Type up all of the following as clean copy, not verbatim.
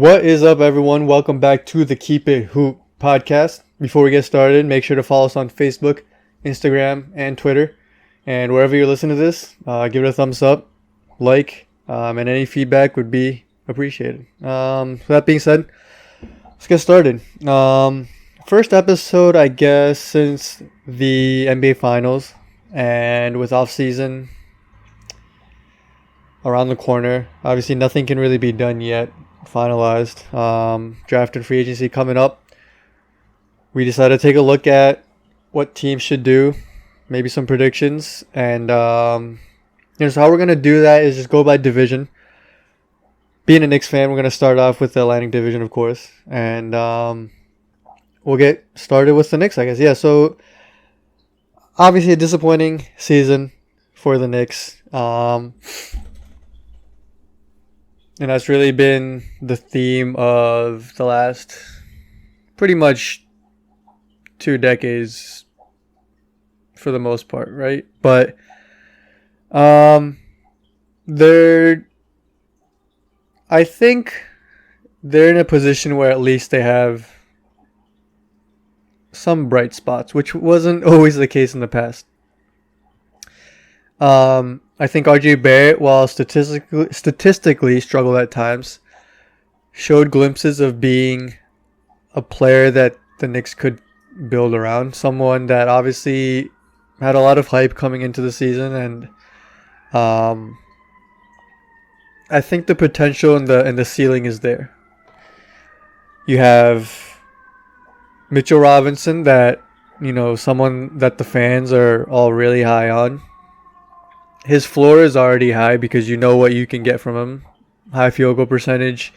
What is up, everyone? Welcome back to the Keep It Hoop podcast. Before we get started, make sure to follow us on Facebook, Instagram, and Twitter. And wherever you're listening to this, give it a thumbs up, and any feedback would be appreciated. So that being said, let's get started. First episode, I guess, since the NBA Finals, and with off-season around the corner. Obviously, nothing can really be done yet. Finalized. Draft and free agency coming up. We decided to take a look at what teams should do, maybe some predictions, and so how we're gonna do that is just go by division. Being a Knicks fan, we're gonna start off with the Atlantic Division, of course, and we'll get started with the Knicks, I guess. Yeah. So obviously a disappointing season for the Knicks. And that's really been the theme of the last pretty much 2 decades for the most part, right? But I think they're in a position where at least they have some bright spots, which wasn't always the case in the past. I think RJ Barrett, while statistically struggled at times, showed glimpses of being a player that the Knicks could build around. Someone that obviously had a lot of hype coming into the season, and I think the potential and the ceiling is there. You have Mitchell Robinson, that someone that the fans are all really high on. His floor is already high because you know what you can get from him. High field goal percentage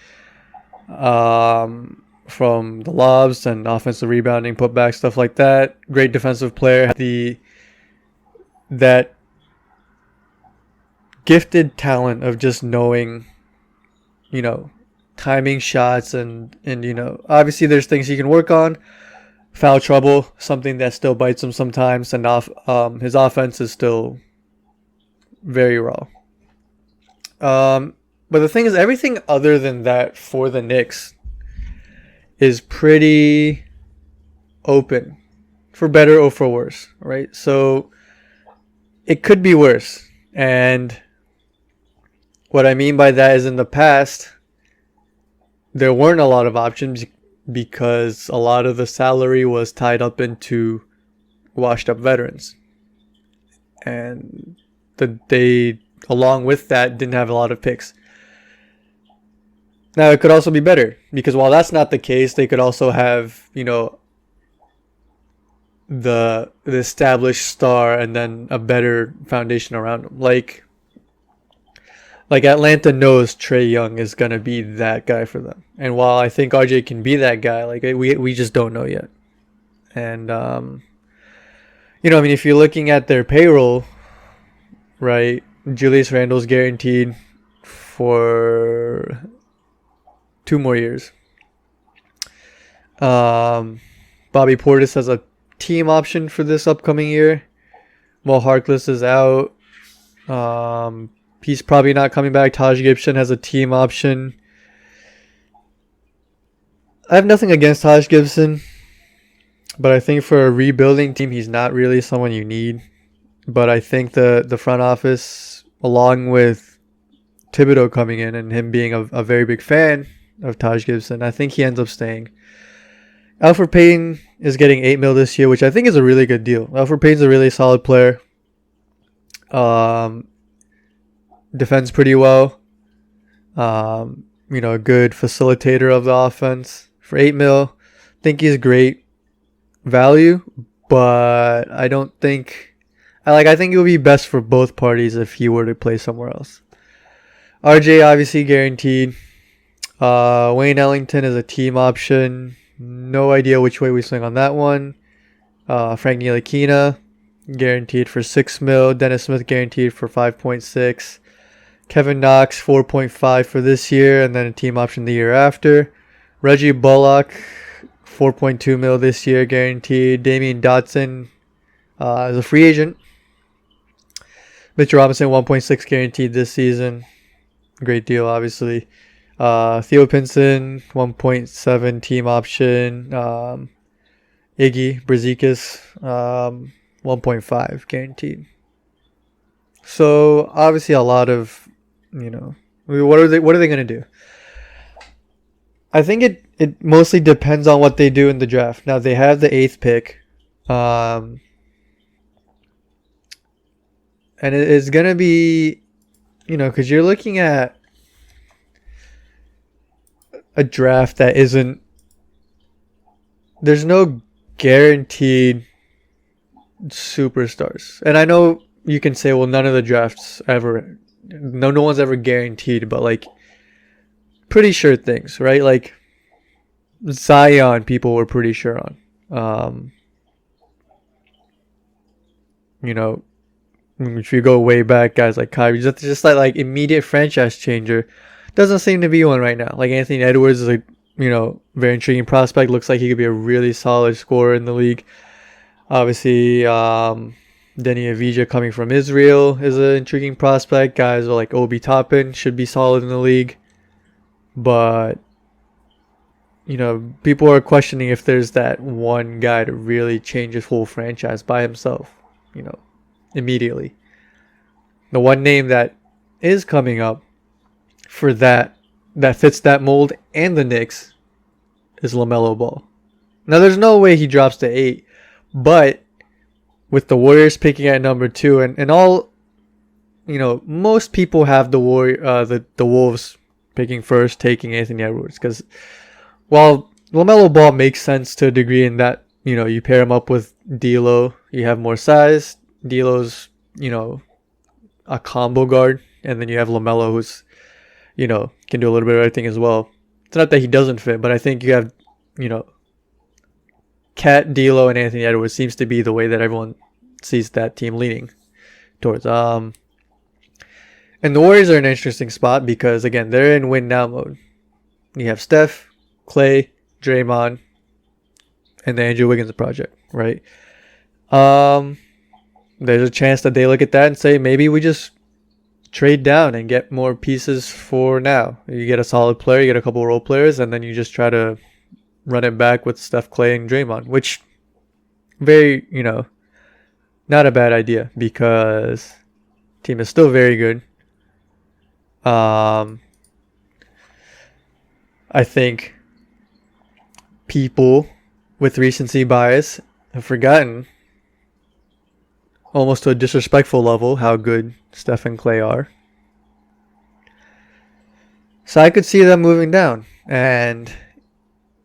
from the lobs and offensive rebounding, putback, stuff like that. Great defensive player. That gifted talent of just knowing, timing shots and obviously there's things he can work on. Foul trouble, something that still bites him sometimes, and his offense is still very raw. But the thing is, everything other than that for the Knicks is pretty open, for better or for worse, right? So it could be worse. And what I mean by that is, in the past, there weren't a lot of options because a lot of the salary was tied up into washed up veterans. And they, along with that, didn't have a lot of picks. Now, it could also be better, because while that's not the case, they could also have, the established star and then a better foundation around them. Like Atlanta knows Trae Young is going to be that guy for them. And while I think RJ can be that guy, we just don't know yet. And, if you're looking at their payroll, right, Julius Randle's guaranteed for 2 more years. Bobby Portis has a team option for this upcoming year. Mo Harkless is out. He's probably not coming back. Taj Gibson has a team option. I have nothing against Taj Gibson, but I think for a rebuilding team, he's not really someone you need. But I think the front office, along with Thibodeau coming in and him being a very big fan of Taj Gibson, I think he ends up staying. Alfred Payton is getting $8 million this year, which I think is a really good deal. Alfred Payton's a really solid player. Defends pretty well. A good facilitator of the offense. For $8 million, I think he's great value, but I don't think... I think it would be best for both parties if he were to play somewhere else. RJ obviously guaranteed. Wayne Ellington is a team option. No idea which way we swing on that one. Frank Ntilikina guaranteed for $6 million. Dennis Smith guaranteed for 5.6. Kevin Knox 4.5 for this year, and then a team option the year after. Reggie Bullock 4.2 million this year guaranteed. Damian Dotson is a free agent. Mitchell Robinson 1.6 guaranteed this season. Great deal, obviously. Theo Pinson, 1.7 team option. Iggy Brazikis, 1.5 guaranteed. So obviously a lot of, what are they going to do? I think it mostly depends on what they do in the draft. Now they have the 8th pick. And it's going to be, because you're looking at a draft that isn't, there's no guaranteed superstars. And I know you can say, well, none of the drafts ever, no one's ever guaranteed, but like pretty sure things, right? Like Zion, people were pretty sure on. If you go way back, guys like Kyrie, just like immediate franchise changer, doesn't seem to be one right now. Like Anthony Edwards is very intriguing prospect. Looks like he could be a really solid scorer in the league. Obviously, Denny Avdija coming from Israel is an intriguing prospect. Guys like Obi Toppin should be solid in the league. But, people are questioning if there's that one guy to really change his whole franchise by himself, immediately. The one name that is coming up for that fits that mold and the Knicks is LaMelo Ball. Now, there's no way he drops to 8, but with the Warriors picking at number 2 and all, most people have the Wolves picking first, taking Anthony Edwards, because while LaMelo Ball makes sense to a degree in that, you pair him up with D'Lo, you have more size. D'Lo's, a combo guard, and then you have LaMelo who's, can do a little bit of everything as well. It's not that he doesn't fit, but I think you have, Cat, D'Lo, and Anthony Edwards seems to be the way that everyone sees that team leaning towards. And the Warriors are in an interesting spot because, again, they're in win now mode. You have Steph, Clay, Draymond, and the Andrew Wiggins project, right? There's a chance that they look at that and say, maybe we just trade down and get more pieces for now. You get a solid player, you get a couple role players, and then you just try to run it back with Steph, Clay, and Draymond, which very, not a bad idea because the team is still very good. I think people with recency bias have forgotten almost to a disrespectful level how good Steph and Clay are. So I could see them moving down and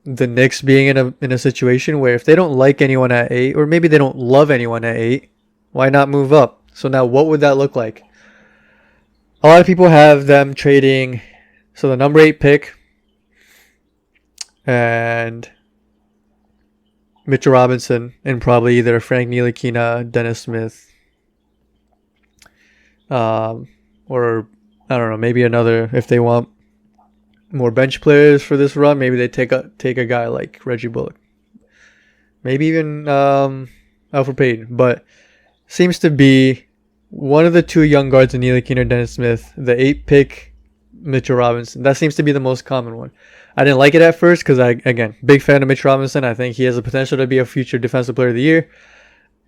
the Knicks being in a situation where if they don't like anyone at 8, or maybe they don't love anyone at 8, why not move up? So now what would that look like? A lot of people have them trading, so the number 8 pick and Mitchell Robinson and probably either Frank Ntilikina, Dennis Smith, or I don't know, maybe another, if they want more bench players for this run, maybe they take a guy like Reggie Bullock, maybe even Alfred Payton, but seems to be one of the 2 young guards in Ntilikina or Dennis Smith, the 8 pick Mitchell Robinson. That seems to be the most common one. I didn't like it at first because again, big fan of Mitch Robinson. I think he has the potential to be a future defensive player of the year,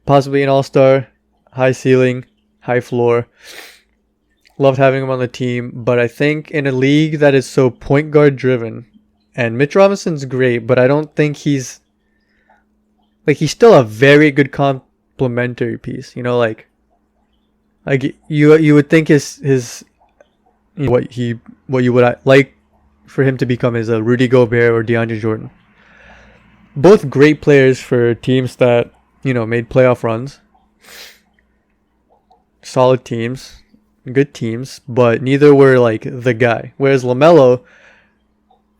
possibly an all-star, high ceiling, high floor. Loved having him on the team, but I think in a league that is so point guard driven, and Mitch Robinson's great, but I don't think he's still a very good complementary piece. Like you would think his what you would like for him to become is a Rudy Gobert or DeAndre Jordan. Both great players for teams that made playoff runs, solid teams. Good teams, but neither were like the guy. Whereas LaMelo,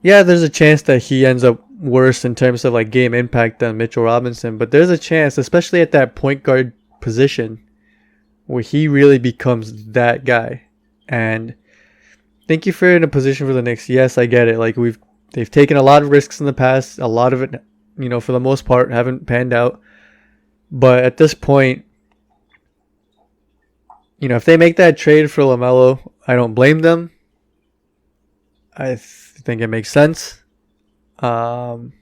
yeah, there's a chance that he ends up worse in terms of like game impact than Mitchell Robinson, but there's a chance, especially at that point guard position, where he really becomes that guy. And thank you for in a position for the Knicks. Yes, I get it. Like they've taken a lot of risks in the past. A lot of it, for the most part, haven't panned out. But at this point, if they make that trade for LaMelo, I don't blame them. think it makes sense. Um,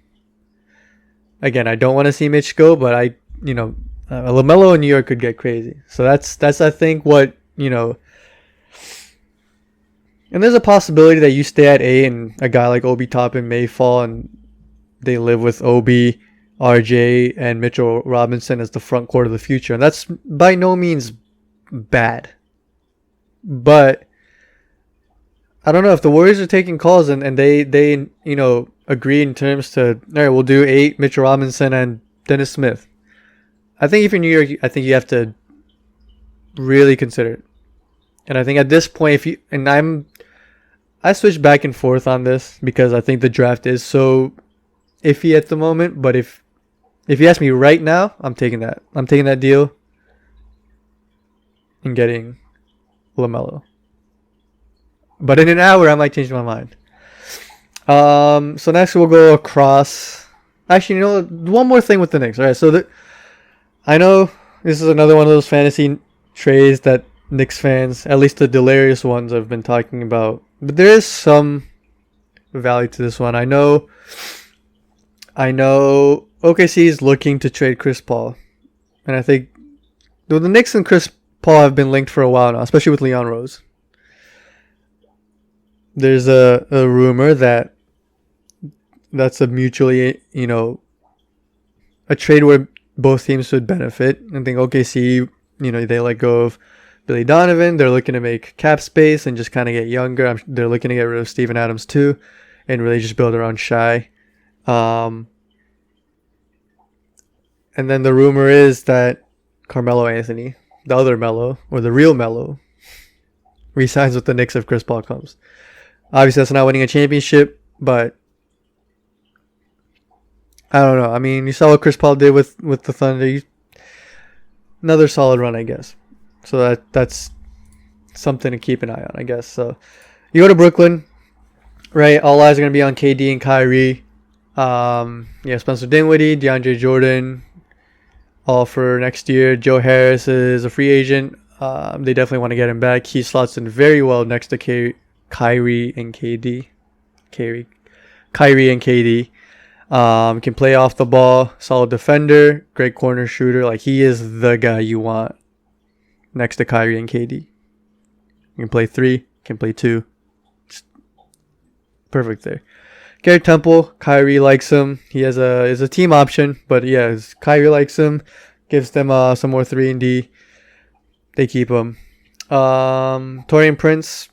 Again, I don't want to see Mitch go, but LaMelo in New York could get crazy. So that's I think what and there's a possibility that you stay at 8 and a guy like Obi Toppin may fall and they live with Obi, RJ, and Mitchell Robinson as the front court of the future. And that's by no means bad. But I don't know if the Warriors are taking calls and they agree in terms to, all right, we'll do 8, Mitchell Robinson and Dennis Smith. I think if you're New York, I think you have to really consider it. And I think at this point, I switch back and forth on this because I think the draft is so iffy at the moment. But if you ask me right now, I'm taking that. I'm taking that deal and getting LaMelo. But in an hour, I might change my mind. So next we'll go across. Actually, one more thing with the Knicks. All right, so I know this is another one of those fantasy trades that Knicks fans, at least the delirious ones, have been talking about. But there is some value to this one. I know OKC is looking to trade Chris Paul. And I think the Knicks and Chris Paul have been linked for a while now, especially with Leon Rose. There's a rumor that's a mutually, a trade where both teams would benefit. I think OKC, they let go of Billy Donovan. They're looking to make cap space and just kind of get younger. They're looking to get rid of Steven Adams too and really just build around Shai. And then the rumor is that Carmelo Anthony, the other Melo, or the real Melo, resigns with the Knicks if Chris Paul comes. Obviously, that's not winning a championship, but I don't know. I mean, you saw what Chris Paul did with the Thunder. Another solid run, I guess. So that's something to keep an eye on, I guess. So you go to Brooklyn, right? All eyes are going to be on KD and Kyrie. Spencer Dinwiddie, DeAndre Jordan, all for next year. Joe Harris is a free agent. They definitely want to get him back. He slots in very well next to Kyrie and KD. Kyrie and KD. Can play off the ball, solid defender, great corner shooter. Like, he is the guy you want next to Kyrie and KD. He can play 3, can play 2. Just perfect there. Garrett Temple, Kyrie likes him. He is a team option, but yeah, Kyrie likes him. Gives them some more 3 and D. They keep him. Taurean Prince,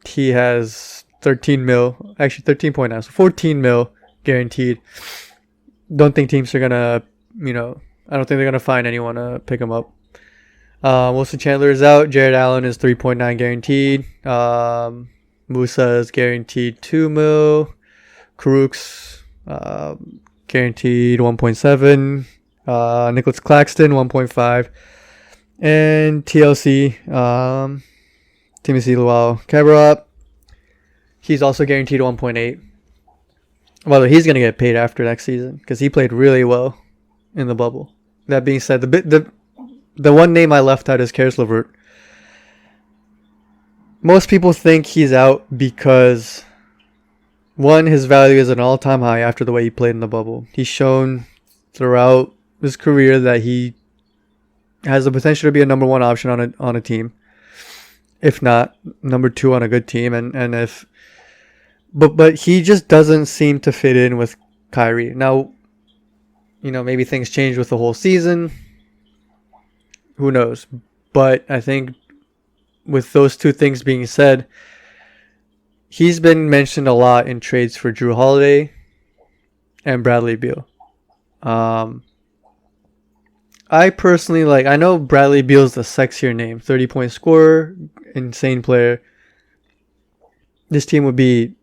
he has 13 mil, actually 13.9, so 14 mil guaranteed. Don't think teams are gonna, I don't think they're gonna find anyone to pick him up. Wilson Chandler is out. Jared Allen is 3.9 guaranteed. Musa is guaranteed 2 mil. Karooks guaranteed 1.7. Nicholas Claxton 1.5. And TLC, Timothy Luau-Cabarrot, he's also guaranteed 1.8. Well, he's going to get paid after next season because he played really well in the bubble. That being said, the one name I left out is Caris Levert. Most people think he's out because, one, his value is an all-time high after the way he played in the bubble. He's shown throughout his career that he has the potential to be a number 1 option on a team, if not number 2 on a good team, and if. But he just doesn't seem to fit in with Kyrie. Now, maybe things change with the whole season. Who knows? But I think with those two things being said, he's been mentioned a lot in trades for Jrue Holiday and Bradley Beal. I personally I know Bradley Beal's the sexier name. 30-point scorer, insane player. This team would be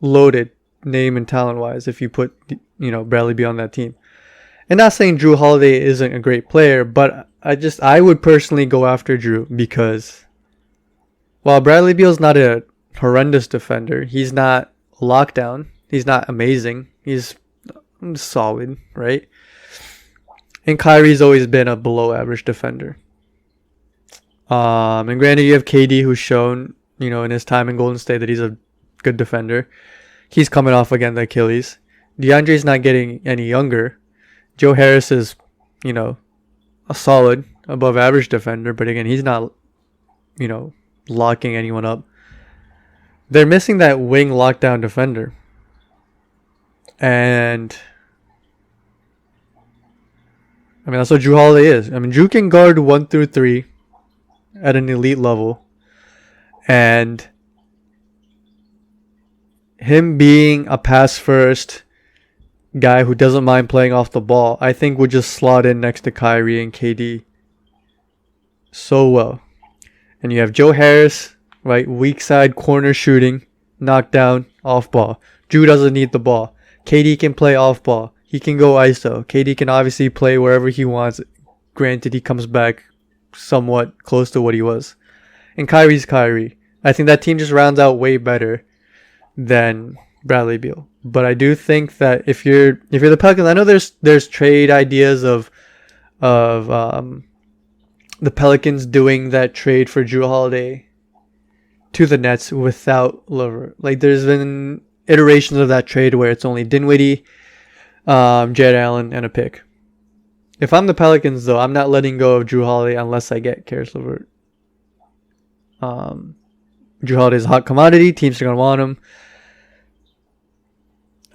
loaded name and talent wise if you put Bradley Beal on that team. And not saying Jrue Holiday isn't a great player, but I would personally go after Jrue because while Bradley Beal's not a horrendous defender, he's not lockdown, he's not amazing, he's solid, right? And Kyrie's always been a below average defender. And granted, you have KD who's shown in his time in Golden State that he's a good defender. He's coming off again the Achilles. DeAndre's not getting any younger. Joe Harris is, a solid above average defender, but again, he's not, locking anyone up. They're missing that wing lockdown defender. And that's what Jrue Holiday is. Jrue can guard 1 through 3 at an elite level. And him being a pass first guy who doesn't mind playing off the ball, I think would just slot in next to Kyrie and KD so well. And you have Joe Harris, right? Weak side corner shooting, knockdown, off ball. Jrue doesn't need the ball. KD can play off ball. He can go ISO. KD can obviously play wherever he wants. Granted, he comes back somewhat close to what he was. And Kyrie's Kyrie. I think that team just rounds out way better than Bradley Beal. But I do think that if you're the Pelicans, I know there's trade ideas of the Pelicans doing that trade for Jrue Holiday to the Nets without Levert. Like, there's been iterations of that trade where it's only Dinwiddie, Jared Allen, and a pick. If I'm the Pelicans, though, I'm not letting go of Jrue Holiday unless I get Caris Levert. Jrue Holiday's a hot commodity. Teams are going to want him.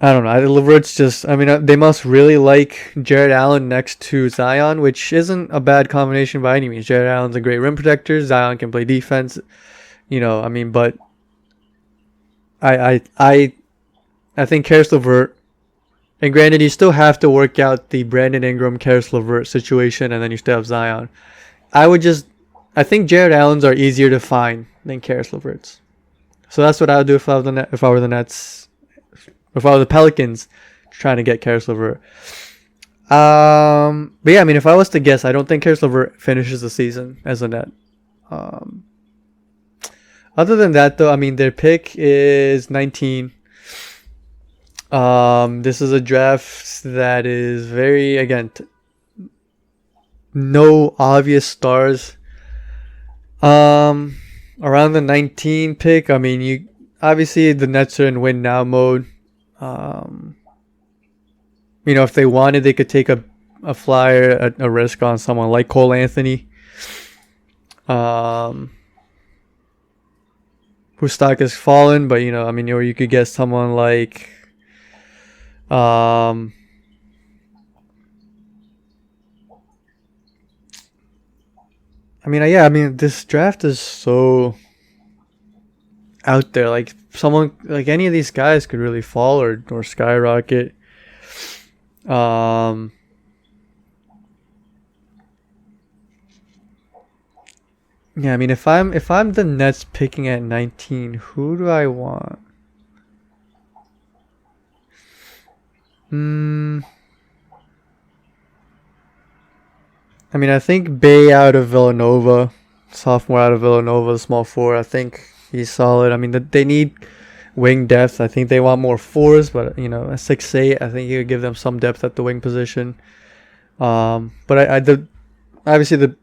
I don't know. Levert's just, they must really like Jared Allen next to Zion, which isn't a bad combination by any means. Jared Allen's a great rim protector. Zion can play defense. But I think Caris Levert, and granted, you still have to work out the Brandon Ingram, Caris Levert situation, and then you still have Zion. I think Jared Allen's are easier to find than Caris Levert's. So that's what I would do if I were the Nets. If I were the Pelicans trying to get Caris Levert. But yeah, if I was to guess, I don't think Caris Levert finishes the season as a Net. Other than that, though, their pick is 19. This is a draft that is very, again, no obvious stars. Around the 19 pick, you obviously the Nets are in win now mode. If they wanted, they could take a flyer, a risk on someone like Cole Anthony, whose stock has fallen. But or you could get someone like, this draft is so out there. Like, someone like any of these guys could really fall or skyrocket. Or if I'm the Nets picking at 19, who do I want? I think Bay out of Villanova, sophomore out of Villanova, the small forward. I think he's solid. They need wing depth. I think they want more fours, but a 6'8", I think you could give them some depth at the wing position. But obviously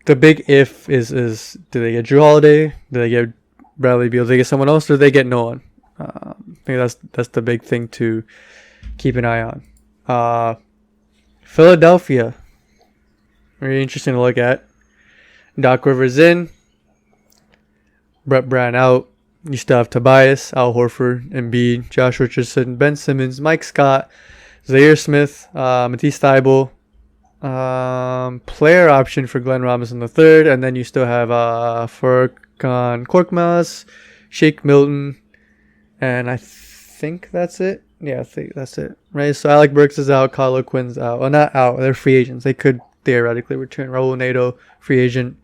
the big if is do they get Jrue Holiday? Do they get Bradley Beal? Do they get someone else? Or do they get no one? I think that's the big thing to keep an eye on. Philadelphia, very interesting to look at. Doc Rivers in, Brett Brown out. You still have Tobias, Al Horford, Embiid, Josh Richardson, Ben Simmons, Mike Scott, Zaire Smith, Matisse Thybulle, player option for Glenn Robinson III, and then you still have Furkan Korkmaz, Shake Milton, and I think that's it. Yeah, I think that's it. Right, so Alec Burks is out, Kyle Quinn's out. Well, not out. They're free agents. They could theoretically return. Raul Neto, free agent.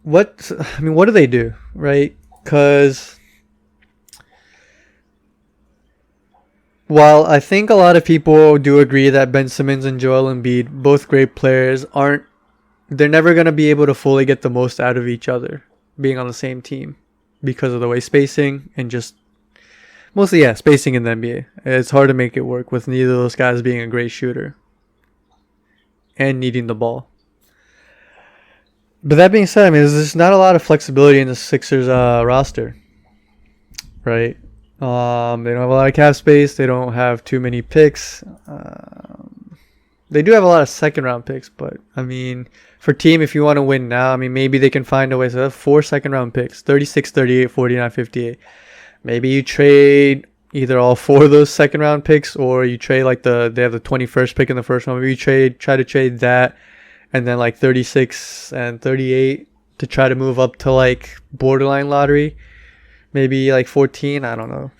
What do they do, right? Because while I think a lot of people do agree that Ben Simmons and Joel Embiid, both great players, they're never going to be able to fully get the most out of each other being on the same team because of the way spacing and just mostly, spacing in the NBA. It's hard to make it work with neither of those guys being a great shooter and needing the ball. But that being said, I mean, there's not a lot of flexibility in the Sixers roster, right? They don't have a lot of cap space. They don't have too many picks. They do have a lot of second round picks, but I mean, for team, if you want to win now, I mean, maybe they can find a way. So they have 4 second round picks: 36, 38, 49, 58. Maybe you trade either all 4 of those second round picks, or you trade like they have the 21st pick in the first one. Maybe you try to trade that, and then like 36 and 38 to try to move up to like borderline lottery. Maybe like 14. I don't know.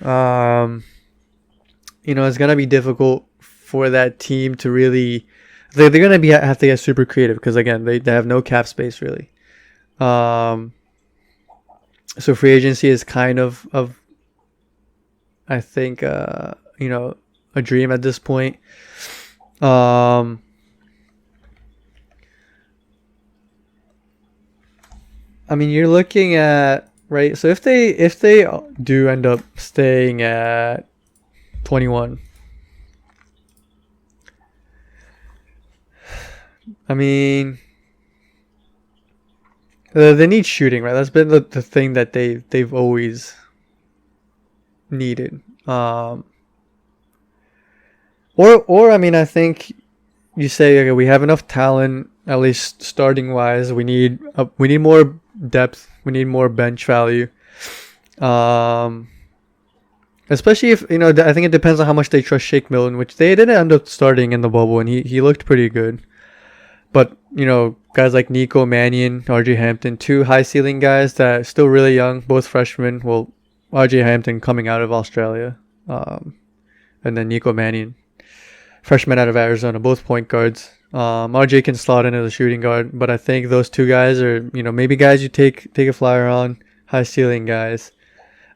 It's gonna be difficult for that team to really. They're gonna have to get super creative because again, they have no cap space really. So free agency is kind of I think a dream at this point. I mean, you're looking at right. So if they do end up staying at 21, I mean, they need shooting, right? That's been the thing that they've always needed. Or I mean, I think you say, okay, we have enough talent, at least starting wise. We need more depth. We need more bench value. Especially if I think it depends on how much they trust Shake Milton, which they didn't end up starting in the bubble, and he looked pretty good. But guys like Nico Mannion, RJ Hampton, 2 high ceiling guys that are still really young, both freshmen. Well, RJ Hampton coming out of Australia, and then Nico Mannion, freshman out of Arizona, both point guards. RJ can slot in as a shooting guard, but I think those 2 guys are maybe guys you take a flyer on, high ceiling guys.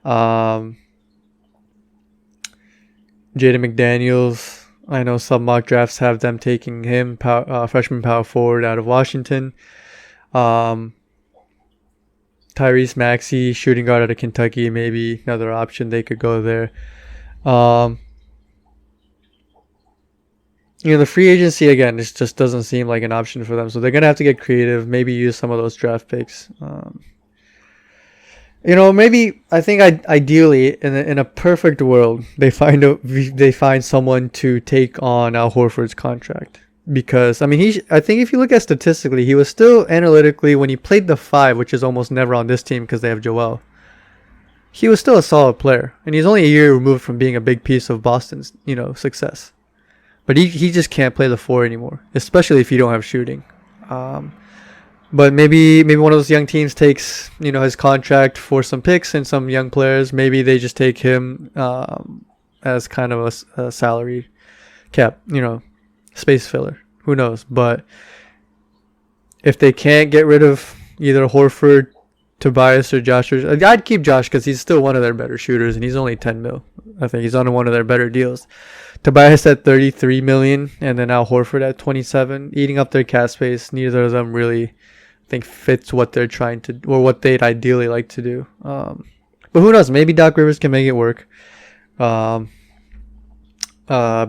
Jaden McDaniels, I know some mock drafts have them taking him, freshman power forward out of Washington. Tyrese Maxey, shooting guard out of Kentucky, maybe another option. They could go there. The free agency, again, it just doesn't seem like an option for them. So they're going to have to get creative, maybe use some of those draft picks. Maybe I think ideally in a perfect world they find someone to take on Al Horford's contract, because I mean I think if you look at statistically, he was still analytically, when he played the 5, which is almost never on this team because they have Joel, he was still a solid player, and he's only a year removed from being a big piece of Boston's success, but he just can't play the 4 anymore, especially if you don't have shooting. But maybe one of those young teams takes his contract for some picks and some young players. Maybe they just take him as kind of a salary cap, space filler. Who knows? But if they can't get rid of either Horford, Tobias, or Josh, I'd keep Josh because he's still one of their better shooters, and he's only 10 mil. I think he's on one of their better deals. Tobias at 33 million, and then Al Horford at 27, eating up their cap space. Neither of them really think fits what they're trying to, or what they'd ideally like to do. But who knows? Maybe Doc Rivers can make it work. But yeah,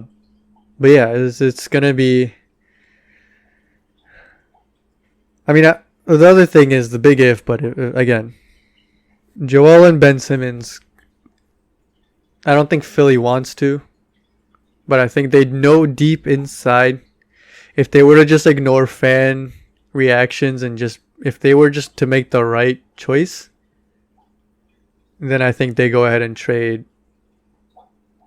it's gonna be. I mean, the other thing is the big if, but again, Joel and Ben Simmons. I don't think Philly wants to, but I think they know deep inside, if they were to just ignore fan reactions and if they were just to make the right choice, then I think they go ahead and trade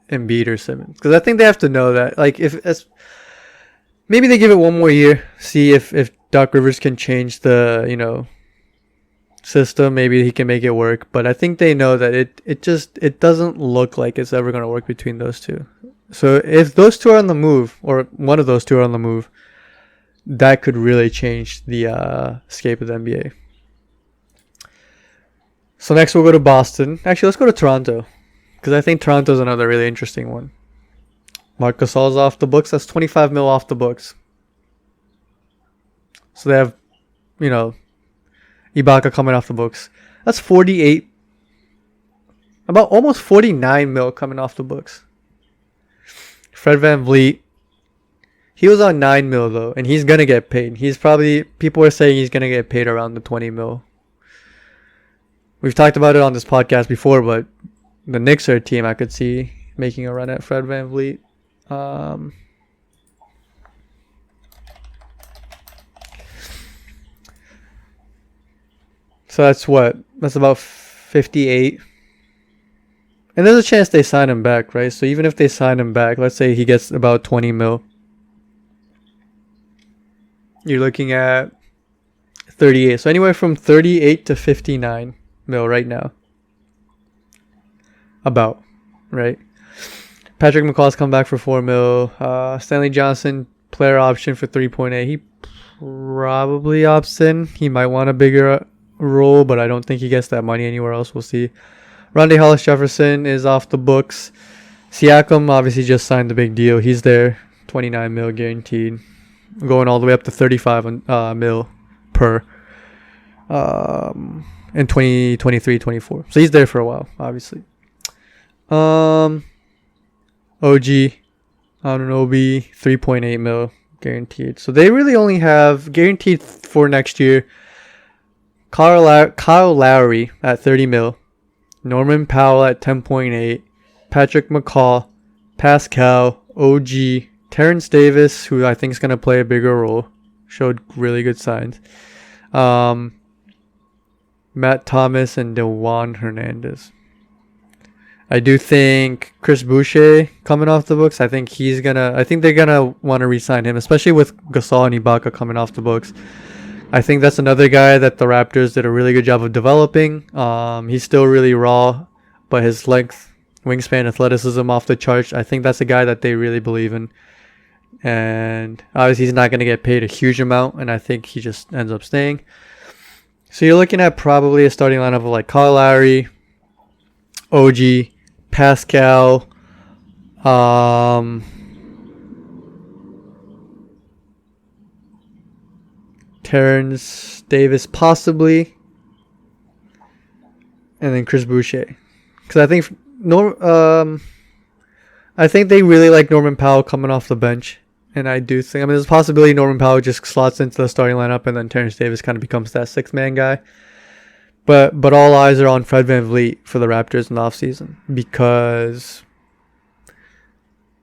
Embiid or Simmons, because I think they have to know that, like, maybe they give it one more year, see if Doc Rivers can change the system, maybe he can make it work. But I think they know that it doesn't look like it's ever going to work between those two. So if those two are on the move, or one of those two are on the move, that could really change the scape of the NBA. So next we'll go to Boston. Actually, let's go to Toronto, because I think Toronto's another really interesting one. Marc Gasol's off the books. That's 25 mil off the books. So they have, Ibaka coming off the books. That's 48, about almost 49 mil coming off the books. Fred VanVleet, He was on 9 mil though, and he's gonna get paid. People are saying he's gonna get paid around the 20 mil. We've talked about it on this podcast before, but the Knicks are a team I could see making a run at Fred VanVleet. So that's about 58. And there's a chance they sign him back, right? So even if they sign him back, let's say he gets about 20 mil. You're looking at 38. So anywhere from 38 to 59 mil right now. About, right? Patrick McCaw's come back for 4 mil. Stanley Johnson, player option for 3.8. He probably opts in. He might want a bigger role, but I don't think he gets that money anywhere else. We'll see. Rondae Hollis-Jefferson is off the books. Siakam obviously just signed the big deal. He's there. 29 mil guaranteed. Going all the way up to 35 mil per in 2023-24. So he's there for a while, obviously. OG Anunoby, 3.8 mil guaranteed. So they really only have guaranteed for next year Kyle Lowry at 30 mil, Norman Powell at 10.8, Patrick McCaw, Pascal, OG, Terrence Davis, who I think is going to play a bigger role, showed really good signs, Matt Thomas, and DeJuan Hernandez. I do think Chris Boucher coming off the books. I think they're gonna want to re-sign him, especially with Gasol and Ibaka coming off the books. I think that's another guy that the Raptors did a really good job of developing. He's still really raw, but his length, wingspan, athleticism off the charts. I think that's a guy that they really believe in. And obviously he's not going to get paid a huge amount, and I think he just ends up staying. So you're looking at probably a starting lineup of like Kyle Lowry, OG, Pascal, Terrence Davis possibly, and then Chris Boucher. Because I think they really like Norman Powell coming off the bench. And I do think, there's a possibility Norman Powell just slots into the starting lineup and then Terrence Davis kind of becomes that sixth man guy. But all eyes are on Fred VanVleet for the Raptors in the offseason. Because,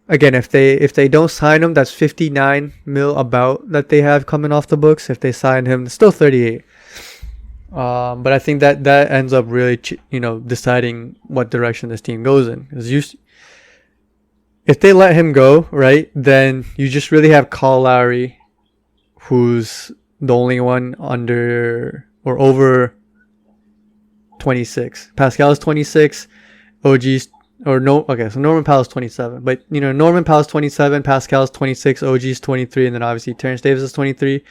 again, if they don't sign him, that's 59 mil about that they have coming off the books. If they sign him, it's still 38. But I think that ends up really, deciding what direction this team goes in. Because if they let him go, right, then you just really have Kyle Lowry, who's the only one under or over 26. Pascal's 26. OG's or no. Okay, so Norman Powell's 27. But Norman Powell's 27. Pascal's 26. OG's 23, and then obviously Terrence Davis is 23,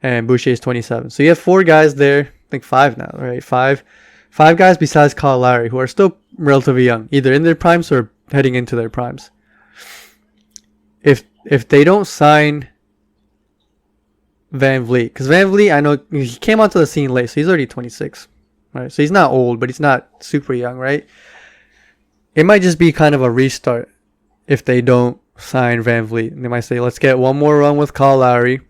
and Boucher's 27. So you have 4 guys there. I think 5 now, right? Five guys besides Kyle Lowry who are still relatively young, either in their primes or heading into their primes. If they don't sign VanVleet, because VanVleet, I know he came onto the scene late, so he's already 26, right? So he's not old, but he's not super young, right? It might just be kind of a restart if they don't sign VanVleet. They might say, let's get one more run with Kyle Lowry,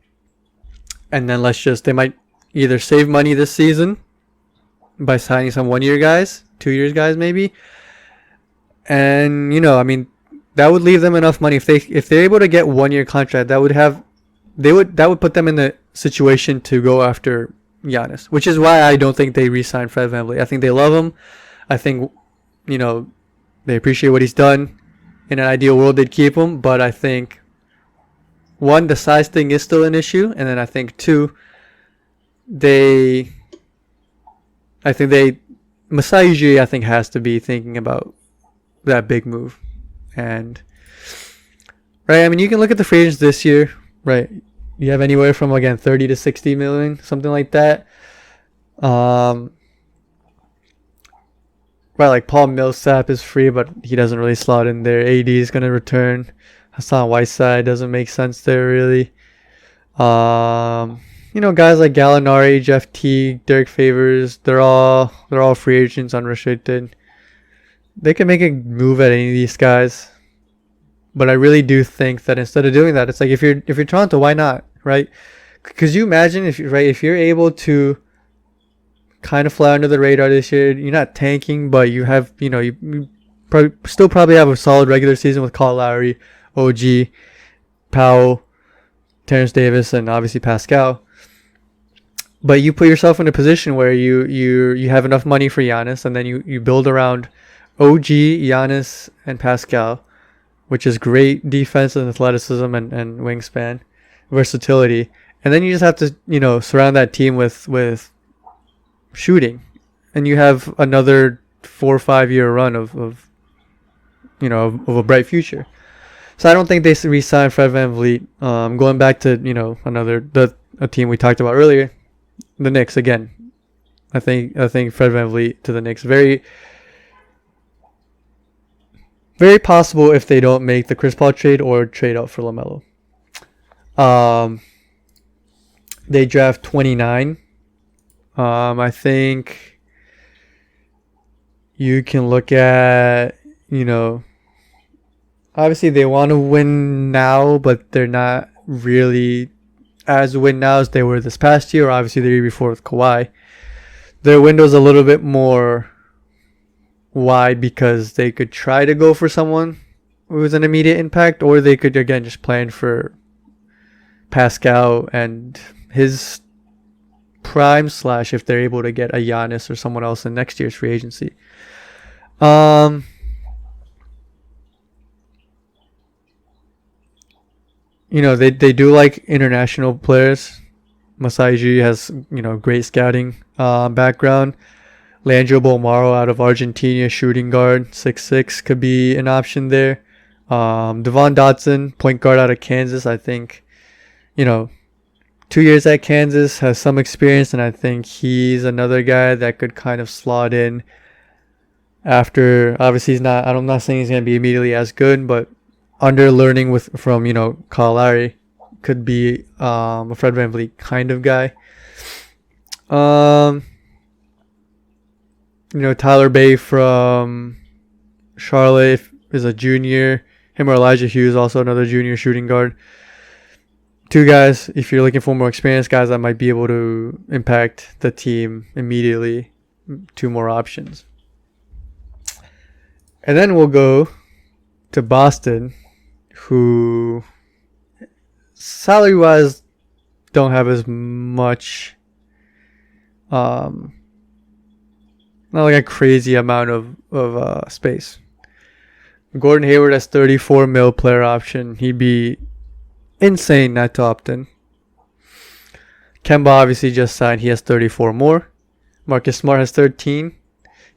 and then they might either save money this season by signing some 1 year guys, 2 years guys maybe, and that would leave them enough money if they're able to get 1 year contract. That would put them in the situation to go after Giannis, which is why I don't think they re-sign Fred VanVleet. I think they love him. I think they appreciate what he's done. In an ideal world, they'd keep him, but I think 1, the size thing is still an issue, and then I think 2, Masai Ujiri, I think, has to be thinking about that big move. And right, you can look at the free agents this year, right? You have anywhere from, again, 30 to 60 million, something like that. Right, like Paul Millsap is free, but he doesn't really slot in there. AD is going to return. Hassan Whiteside doesn't make sense there, really. Guys like Gallinari, Jeff Teague, Derek Favors, they're all free agents, unrestricted. They can make a move at any of these guys, But I really do think that instead of doing that, it's like if you're Toronto, why not, right? Could you imagine if you're able to kind of fly under the radar this year, you're not tanking, but you have you probably have a solid regular season with Kyle Lowry, OG, Powell, Terrence Davis, and obviously Pascal. But you put yourself in a position where you have enough money for Giannis, and then you build around OG, Giannis, and Pascal, which is great defense and athleticism and wingspan, versatility. And then you just have to, surround that team with shooting. And you have another 4 or 5 year run of a bright future. So I don't think they re-sign Fred VanVleet. Going back to, a team we talked about earlier, the Knicks again. I think Fred VanVleet to the Knicks, very, very possible if they don't make the Chris Paul trade or trade out for LaMelo. They draft 29. I think you can look at, obviously they want to win now, but they're not really as win now as they were this past year, or obviously the year before with Kawhi. Their window's a little bit more wide because they could try to go for someone with an immediate impact, or they could again just plan for Pascal and his prime / if they're able to get a Giannis or someone else in next year's free agency. They do like international players. Masai Ujiri has great scouting background. Leandro Bolmaro out of Argentina, shooting guard, 6'6", could be an option there. Devon Dotson, point guard out of Kansas. I think 2 years at Kansas, has some experience, and I think he's another guy that could kind of slot in after. Obviously, he's not. I'm not saying he's going to be immediately as good, but under learning from Kyle Lowry, could be a Fred VanVleet kind of guy. Tyler Bay from Charlotte is a junior. Him or Elijah Hughes, also another junior shooting guard. Two guys, if you're looking for more experienced guys that might be able to impact the team immediately. Two more options. And then we'll go to Boston, who salary-wise don't have as much, not like a crazy amount of space. Gordon Hayward has $34 million player option. He'd be insane not to opt in. Kemba obviously just signed. He has 34 more. Marcus Smart has 13.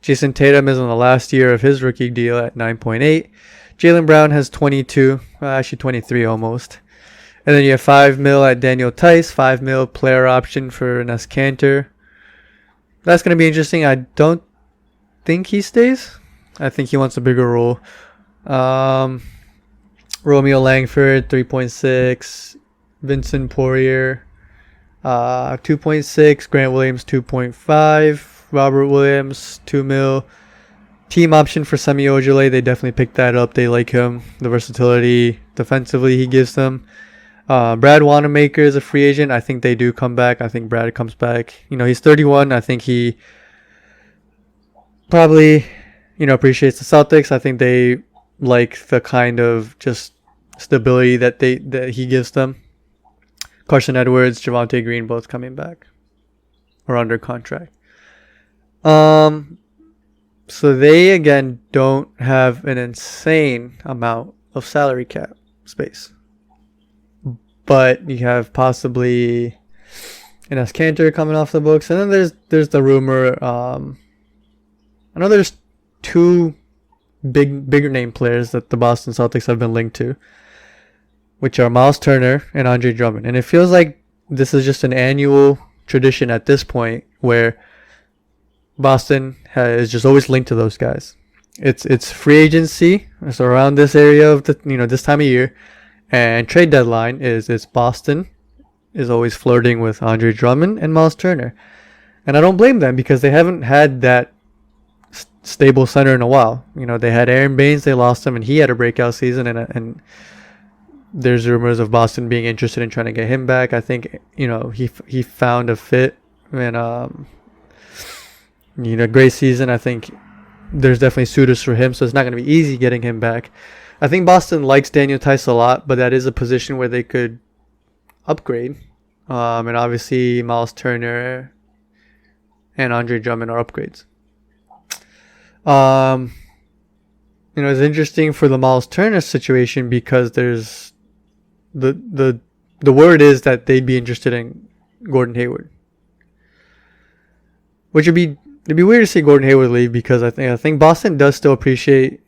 Jason Tatum is on the last year of his rookie deal at 9.8. Jaylen Brown has 22. Actually 23 almost. And then you have $5 million at Daniel Tice. $5 million player option for Enes Kanter. That's going to be interesting. I don't think he stays. I think he wants a bigger role. Romeo Langford, 3.6. Vincent Poirier, 2.6. Grant Williams, 2.5. Robert Williams, $2 million. Team option for Semi Ojeleye. They definitely picked that up. They like him. The versatility defensively he gives them. Brad Wanamaker is a free agent. I think they do come back. I think Brad comes back. He's 31. I think he probably, appreciates the Celtics. I think they like the kind of just stability that he gives them. Carson Edwards, Javonte Green, both coming back or under contract. So they again don't have an insane amount of salary cap space, but you have possibly Enes Kanter coming off the books, and then there's the rumor. I know there's two bigger name players that the Boston Celtics have been linked to, which are Miles Turner and Andre Drummond. And it feels like this is just an annual tradition at this point where Boston is just always linked to those guys. It's free agency, so around this area of this time of year, and trade deadline is Boston is always flirting with Andre Drummond and Miles Turner. And I don't blame them because they haven't had that stable center in a while. They had Aaron Baines, they lost him, and he had a breakout season, and there's rumors of Boston being interested in trying to get him back. I think he found a fit, and great season. I think there's definitely suitors for him, so it's not going to be easy getting him back. I think Boston likes Daniel Tice a lot, but that is a position where they could upgrade. And obviously Miles Turner and Andre Drummond are upgrades. It's interesting for the Miles Turner situation because there's the word is that they'd be interested in Gordon Hayward, which it'd be weird to see Gordon Hayward leave because I think Boston does still appreciate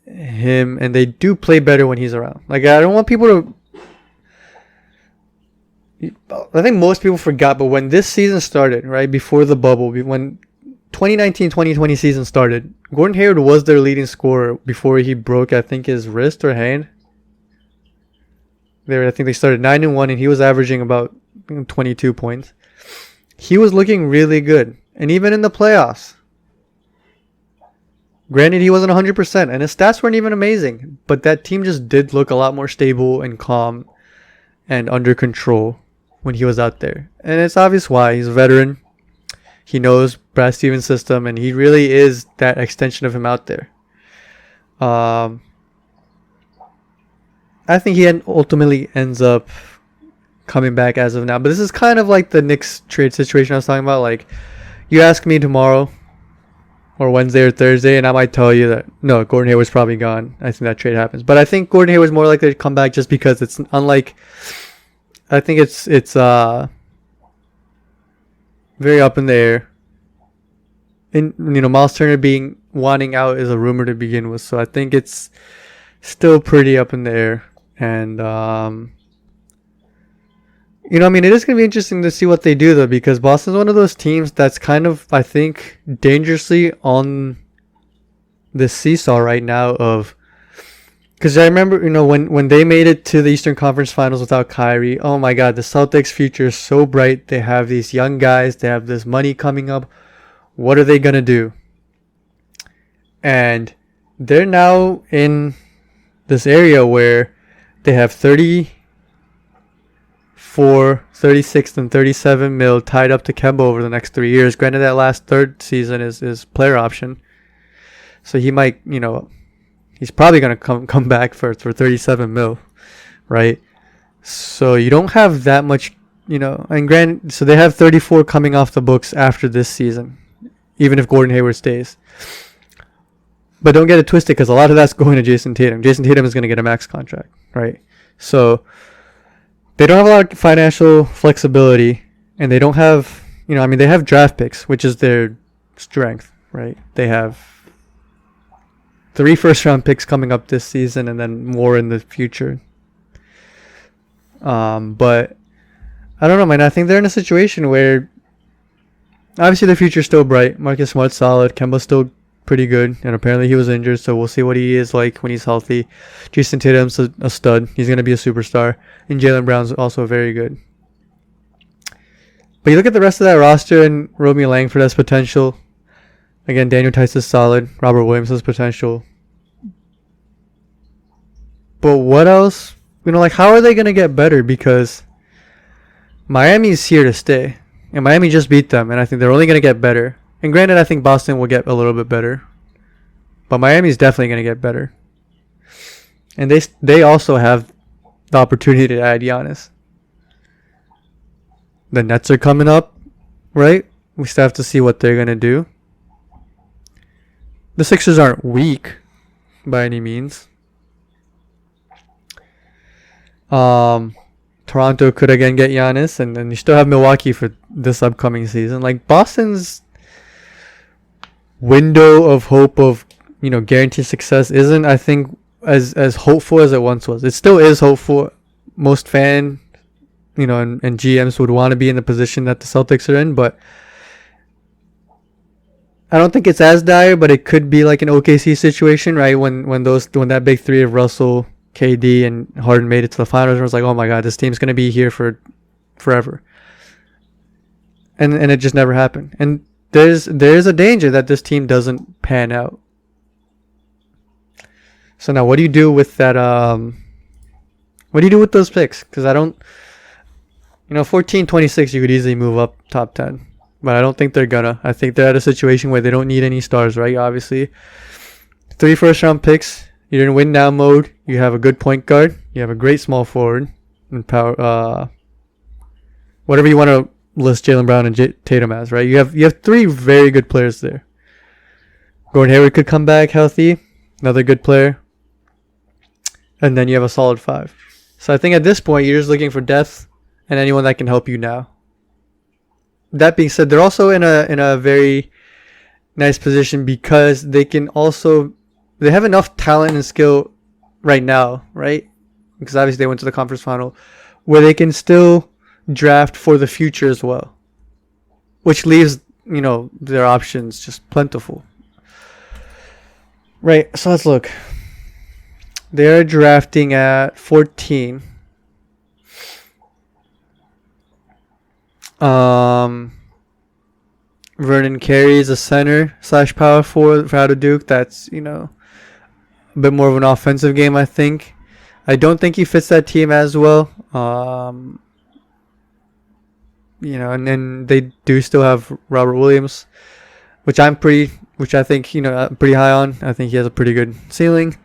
him, and they do play better when he's around. Like, I don't want people to. I think most people forgot, but when this season started, right before the bubble, when 2019-2020 season started, Gordon Hayward was their leading scorer before he broke, I think, his wrist or hand. I think they started 9-1, and he was averaging about 22 points. He was looking really good, and even in the playoffs. Granted, he wasn't 100%, and his stats weren't even amazing, but that team just did look a lot more stable and calm and under control when he was out there. And it's obvious why. He's a veteran. He knows Brad Stevens' system, and he really is that extension of him out there. I think he ultimately ends up coming back as of now. But this is kind of like the Knicks trade situation I was talking about. Like, you ask me tomorrow or Wednesday or Thursday, and I might tell you that, no, Gordon Hayward's probably gone. I think that trade happens. But I think Gordon Hayward's more likely to come back just because it's unlike... I think it's very up in the air. And, Miles Turner wanting out is a rumor to begin with. So I think it's still pretty up in the air. And, it is going to be interesting to see what they do, though, because Boston's one of those teams that's kind of, I think, dangerously on the seesaw right now of... Because I remember, when they made it to the Eastern Conference Finals without Kyrie, oh my God, the Celtics' future is so bright. They have these young guys. They have this money coming up. What are they going to do? And they're now in this area where they have 34, 36, and 37 mil tied up to Kemba over the next 3 years. Granted, that last third season is player option. So he might, he's probably going to come back for 37 mil, right? So you don't have that much, and granted, so they have 34 coming off the books after this season, even if Gordon Hayward stays. But don't get it twisted, because a lot of that's going to Jason Tatum. Jason Tatum is going to get a max contract, right? So they don't have a lot of financial flexibility, and they don't have, they have draft picks, which is their strength, right? They have 3 first-round picks coming up this season, and then more in the future. But I don't know, man. I think they're in a situation where obviously the future's still bright. Marcus Smart's solid. Kemba's still pretty good, and apparently he was injured, so we'll see what he is like when he's healthy. Jason Tatum's a stud. He's going to be a superstar. And Jaylen Brown's also very good. But you look at the rest of that roster, and Romeo Langford has potential. Again, Daniel Tice is solid. Robert Williams has potential. But what else? How are they going to get better? Because Miami's here to stay. And Miami just beat them. And I think they're only going to get better. And granted, I think Boston will get a little bit better. But Miami's definitely going to get better. And they also have the opportunity to add Giannis. The Nets are coming up, right? We still have to see what they're going to do. The Sixers aren't weak by any means. Toronto could again get Giannis, and then you still have Milwaukee for this upcoming season. Like, Boston's window of hope of, guaranteed success isn't, I think, as hopeful as it once was. It still is hopeful. Most and GMs would want to be in the position that the Celtics are in, but I don't think it's as dire, but it could be like an OKC situation, right? When that big three of Russell, KD, and Harden made it to the finals, and it was like, oh my God, this team's gonna be here for forever. And it just never happened. And there's a danger that this team doesn't pan out. So now, what do you do with that? What do you do with those picks? Because I don't, 14, 26, you could easily move up top 10. But I don't think they're gonna. I think they're at a situation where they don't need any stars, right? Obviously. 3 first-round picks. You're in win-now mode. You have a good point guard. You have a great small forward. And power, whatever you want to list Jaylen Brown and Tatum as, right? You have 3 very good players there. Gordon Hayward could come back healthy. Another good player. And then you have a solid 5. So I think at this point, you're just looking for depth and anyone that can help you now. That being said, they're also in a very nice position because they have enough talent and skill right now, right? Because obviously they went to the conference final, where they can still draft for the future as well, which leaves their options just plentiful. Right. So let's look. They're drafting at 14. Vernon Carey is a center / power forward out of Duke. That's a bit more of an offensive game, I think. I don't think he fits that team as well. And then they do still have Robert Williams, which I think pretty high on. I think he has a pretty good ceiling.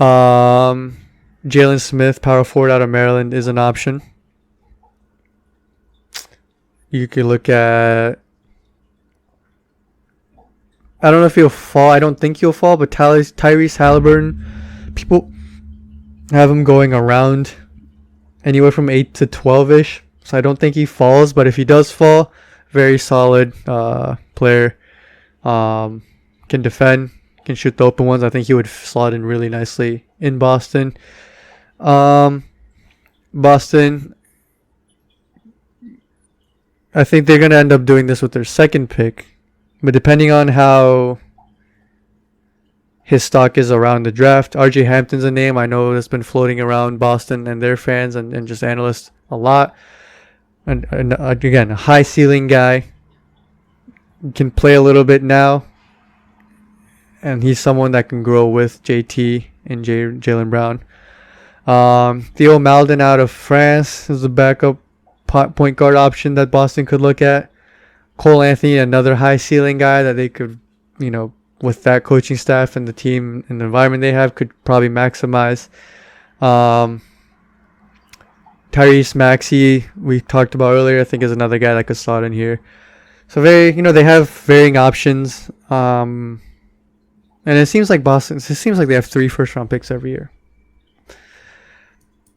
Jalen Smith, power forward out of Maryland, is an option. You could look at, I don't know if he'll fall. I don't think he'll fall, but Tyrese Halliburton, people have him going around anywhere from 8 to 12-ish. So I don't think he falls, but if he does fall, very solid player. Can defend, can shoot the open ones. I think he would slot in really nicely in Boston. Boston, I think they're going to end up doing this with their second pick. But depending on how his stock is around the draft, RJ Hampton's a name I know that's been floating around Boston and their fans and just analysts a lot. And again, a high ceiling guy. Can play a little bit now. And he's someone that can grow with JT and Jaylen Brown. Theo Maldon out of France is a backup point guard option that Boston could look at. Cole Anthony, another high ceiling guy that they could, with that coaching staff and the team and the environment they have, could probably maximize. Tyrese Maxey, we talked about earlier, I think is another guy that could slot in here. So they have varying options. And it seems like they have 3 first-round picks every year.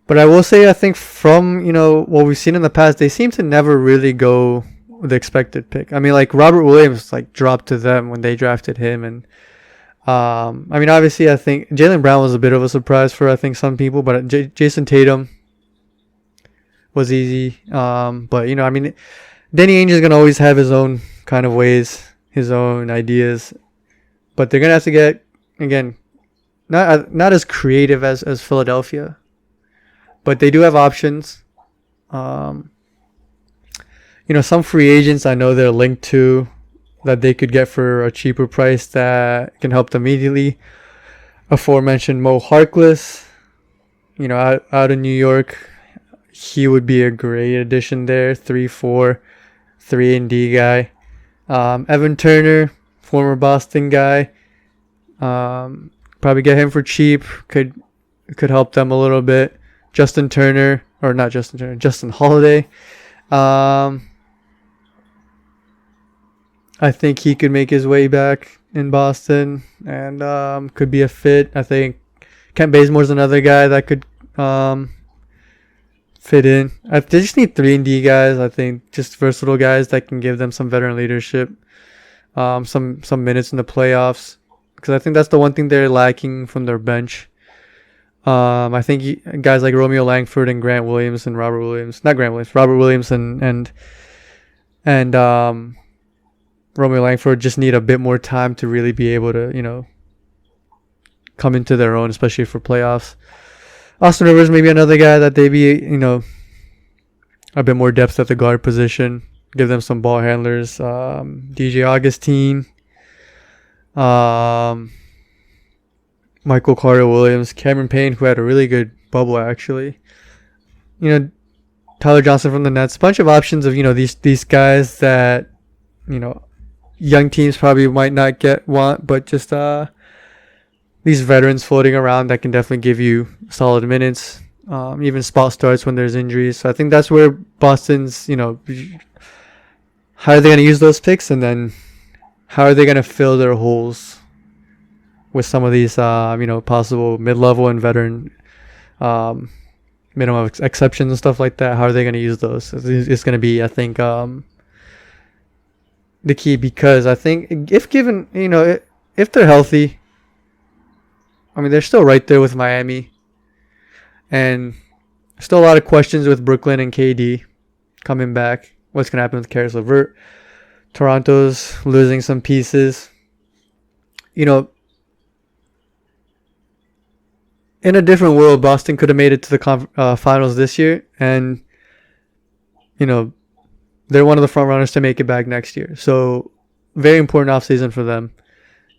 But I will say, I think from, what we've seen in the past, they seem to never really go the expected pick. I mean, like Robert Williams, dropped to them when they drafted him. And, obviously, I think Jaylen Brown was a bit of a surprise for, I think, some people. But Jason Tatum was easy. But, Danny Ainge is going to always have his own kind of ways, his own ideas. But they're going to have to get, again, not as creative as Philadelphia. But they do have options. Some free agents I know they're linked to that they could get for a cheaper price that can help them immediately. Aforementioned Mo Harkless, out of New York. He would be a great addition there. 3-4, 3-and-D guy. Evan Turner, former Boston guy. Probably get him for cheap. Could help them a little bit. Justin Holiday. I think he could make his way back in Boston and could be a fit. I think Kent Bazemore's another guy that could fit in. They just need 3-and-D guys. I think just versatile guys that can give them some veteran leadership, some minutes in the playoffs. Because I think that's the one thing they're lacking from their bench. I think guys like Romeo Langford and Robert Williams and Romeo Langford just need a bit more time to really be able to, come into their own, especially for playoffs. Austin Rivers may be another guy that they be, a bit more depth at the guard position. give them some ball handlers. DJ Augustine, Michael Carter Williams, Cameron Payne, who had a really good bubble actually. Tyler Johnson from the Nets. A bunch of options of these guys that young teams probably might not want, but just these veterans floating around that can definitely give you solid minutes. Even spot starts when there's injuries. So I think that's where Boston's, how are they going to use those picks, and then how are they going to fill their holes with some of these, possible mid-level and veteran minimum exceptions and stuff like that. How are they going to use those? It's going to be, I think, the key, because I think if given, if they're healthy, they're still right there with Miami. And still a lot of questions with Brooklyn and KD coming back. What's going to happen with Caris Levert? Toronto's losing some pieces. In a different world, Boston could have made it to the finals this year. And, they're one of the front runners to make it back next year. So, very important offseason for them.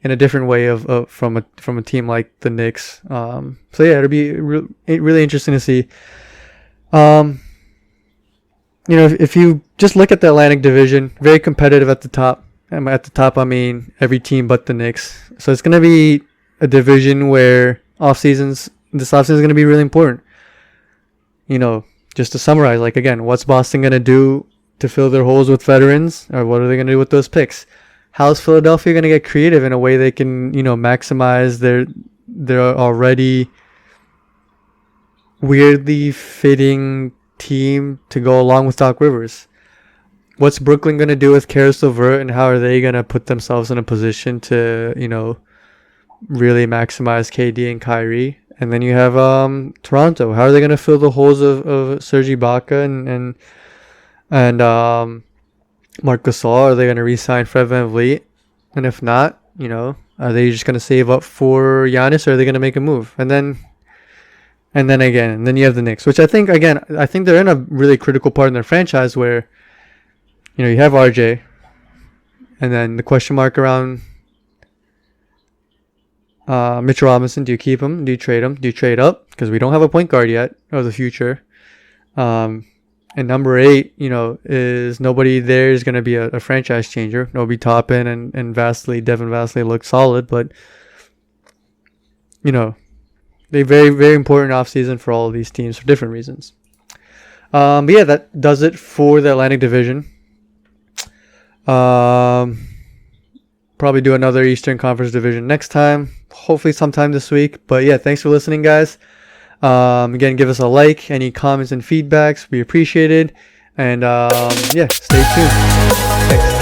In a different way from a team like the Knicks. So yeah, it'll be really interesting to see. If you just look at the Atlantic Division, very competitive at the top. And at the top, every team but the Knicks. So it's going to be a division where this offseason is going to be really important. Just to summarize, again, what's Boston going to do to fill their holes with veterans, or what are they going to do with those picks? How's Philadelphia going to get creative in a way they can, maximize their already weirdly fitting team to go along with Doc Rivers? What's Brooklyn going to do with Caris Levert, and how are they going to put themselves in a position to, really maximize KD and Kyrie? And then you have Toronto. How are they going to fill the holes of Serge Ibaka and Marc Gasol? Are they going to re-sign Fred VanVleet? And if not, are they just going to save up for Giannis, or are they going to make a move? And then you have the Knicks, which I think they're in a really critical part in their franchise where, you have RJ, and then the question mark around Mitchell Robinson. Do you keep him? Do you trade him? Do you trade up? Because we don't have a point guard yet, or the future. And number 8, is nobody there is going to be a franchise changer. Nobody Toppin and Devin Vasily look solid, but, they very, very important offseason for all of these teams for different reasons. But yeah, that does it for the Atlantic Division. Probably do another Eastern Conference Division next time, hopefully sometime this week. But yeah, thanks for listening, guys. Again, give us a like. Any comments and feedbacks, we appreciate it. And yeah, stay tuned. Thanks.